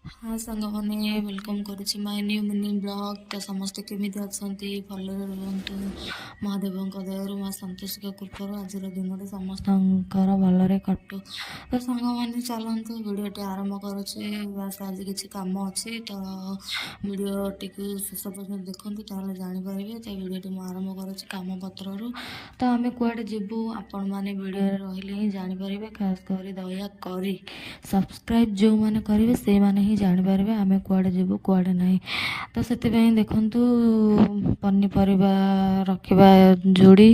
हाँ ସାଙ୍ଗମାନେ ୱେଲକମ୍ କରୁଛି ମାଇ ନ୍ୟୁ ମିନି ବ୍ଲଗ୍। ତ ସମସ୍ତେ କେମିତି ଅଛନ୍ତି? ଭଲରେ ରୁହନ୍ତୁ। ମହାଦେବଙ୍କ ଦୟାରୁ ମା ସନ୍ତୋଷୀଙ୍କ କୃପାରୁ ଆଜିର ଦିନଟି ସମସ୍ତଙ୍କର ଭଲରେ କଟୁ। ତ ସାଙ୍ଗମାନେ ଚାଲନ୍ତୁ ଭିଡ଼ିଓଟି ଆରମ୍ଭ କରୁଛି। ବାସ୍ ଆଜି କିଛି କାମ ଅଛି, ତ ଭିଡ଼ିଓଟିକୁ ଶେଷ ପର୍ଯ୍ୟନ୍ତ ଦେଖନ୍ତୁ, ତାହେଲେ ଜାଣିପାରିବେ। ତ ଭିଡ଼ିଓଟି ମୁଁ ଆରମ୍ଭ କରୁଛି କାମପତ୍ରରୁ। ତ ଆମେ କୁଆଡ଼େ ଯିବୁ ଆପଣମାନେ ଭିଡ଼ିଓରେ ରହିଲେ ହିଁ ଜାଣିପାରିବେ। ଖାସ୍ କରି ଦୟାକରି ସବସ୍କ୍ରାଇବ୍ ଯେଉଁମାନେ କରିବେ ସେଇମାନେ ହିଁ ଜାଣିପାରିବେ ଆମେ କୁଆଡ଼େ ଯିବୁ କୁଆଡ଼େ ନାହିଁ। ତ ସେଥିପାଇଁ ଦେଖନ୍ତୁ ପନିପରିବା ରଖିବା ଝୁଡ଼ି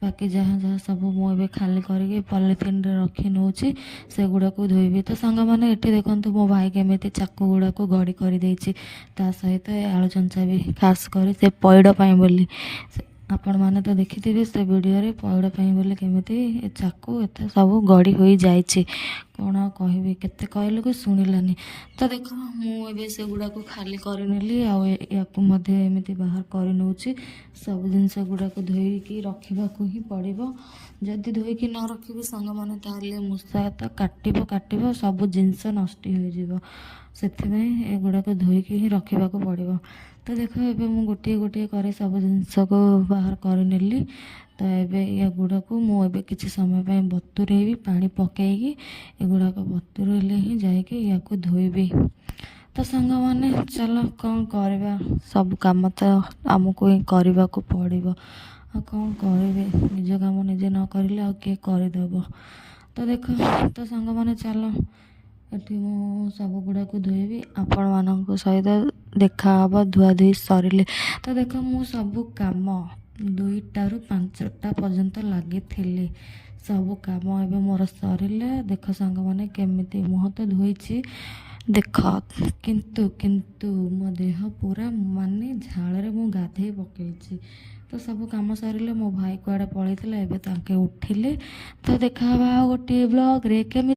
ବାକି ଯାହା ଯାହା ସବୁ ମୁଁ ଏବେ ଖାଲି କରିକି ପଲିଥିନରେ ରଖି ନେଉଛି, ସେଗୁଡ଼ାକୁ ଧୋଇବି। ତ ସାଙ୍ଗମାନେ ଏଠି ଦେଖନ୍ତୁ ମୋ ଭାଇ କେମିତି ଚାକୁ ଗୁଡ଼ାକୁ ଗଡ଼ି କରିଦେଇଛି, ତା ସହିତ ଏ ଆଳୁ ଚଞ୍ଚା ବି, ଖାସ୍ କରି ସେ ପଇଡ଼ ପାଇଁ ବୋଲି। ଆପଣମାନେ ତ ଦେଖିଥିବେ ସେ ଭିଡ଼ିଓରେ ପଇଡ଼ ପାଇଁ ବୋଲି କେମିତି ଏ ଚାକୁ ଏତେ ସବୁ ଗଡ଼ି ହୋଇଯାଇଛି। କ'ଣ ଆଉ କହିବି, କେତେ କହିଲକୁ ଶୁଣିଲାନି। ତ ଦେଖ ମୁଁ ଏବେ ସେଗୁଡ଼ାକୁ ଖାଲି କରିନେଲି, ଆଉ ୟାକୁ ମଧ୍ୟ ଏମିତି ବାହାର କରିନେଉଛି। ସବୁ ଜିନିଷ ଗୁଡ଼ାକୁ ଧୋଇକି ରଖିବାକୁ ହିଁ ପଡ଼ିବ। ଯଦି ଧୋଇକି ନ ରଖିବି ସାଙ୍ଗମାନେ ତାହେଲେ ମୂଷା ତ କାଟିବ ସବୁ ଜିନିଷ ନଷ୍ଟ ହୋଇଯିବ। ସେଥିପାଇଁ ଏଗୁଡ଼ାକ ଧୋଇକି ହିଁ ରଖିବାକୁ ପଡ଼ିବ। ତ ଦେଖ ଏବେ ମୁଁ ଗୋଟିଏ ଗୋଟିଏ କରି ସବୁ ଜିନିଷକୁ ବାହାର କରିନେଲି। ତ ଏବେ ଏଗୁଡ଼ାକୁ ମୁଁ ଏବେ କିଛି ସମୟ ପାଇଁ ବତୁରେଇବି ପାଣି ପକାଇକି। ଏଗୁଡ଼ାକ ବତୁରେଇଲେ ହିଁ ଯାଇକି ୟାକୁ ଧୋଇବି। ତ ସାଙ୍ଗମାନେ ଚାଲ କ'ଣ କରିବା, ସବୁ କାମ ତ ଆମକୁ ହିଁ କରିବାକୁ ପଡ଼ିବ। ଆଉ କ'ଣ କରିବେ, ନିଜ କାମ ନିଜେ ନ କରିଲେ ଆଉ କିଏ କରିଦେବ। ତ ଦେଖ, ତ ସାଙ୍ଗମାନେ ଚାଲ ଏଠି ମୁଁ ସବୁ ଗୁଡ଼ାକୁ ଧୋଇବି, ଆପଣମାନଙ୍କ ସହିତ ଦେଖାହେବ ଧୁଆଧୋଇ ସରିଲେ। ତ ଦେଖ ମୁଁ ସବୁ କାମ 2ଟାରୁ 5ଟା ପର୍ଯ୍ୟନ୍ତ ଲାଗିଥିଲି। ସବୁ କାମ ଏବେ ମୋର ସରିଲେ। ଦେଖ ସାଙ୍ଗମାନେ କେମିତି, ମୁହଁ ତ ଧୋଇଛି ଦେଖ, କିନ୍ତୁ ମୋ ଦେହ ପୁରା ମାନେ ଝାଳରେ ମୁଁ ଗାଧେଇ ପକେଇଛି। ତ ସବୁ କାମ ସରିଲେ। ମୋ ଭାଇ କୁଆଡ଼େ ପଳେଇଥିଲା, ଏବେ ତାଙ୍କେ ଉଠିଲେ। ତ ଦେଖାହେବା ଆଉ ଗୋଟିଏ ବ୍ଲଗ୍ରେ। କେମିତି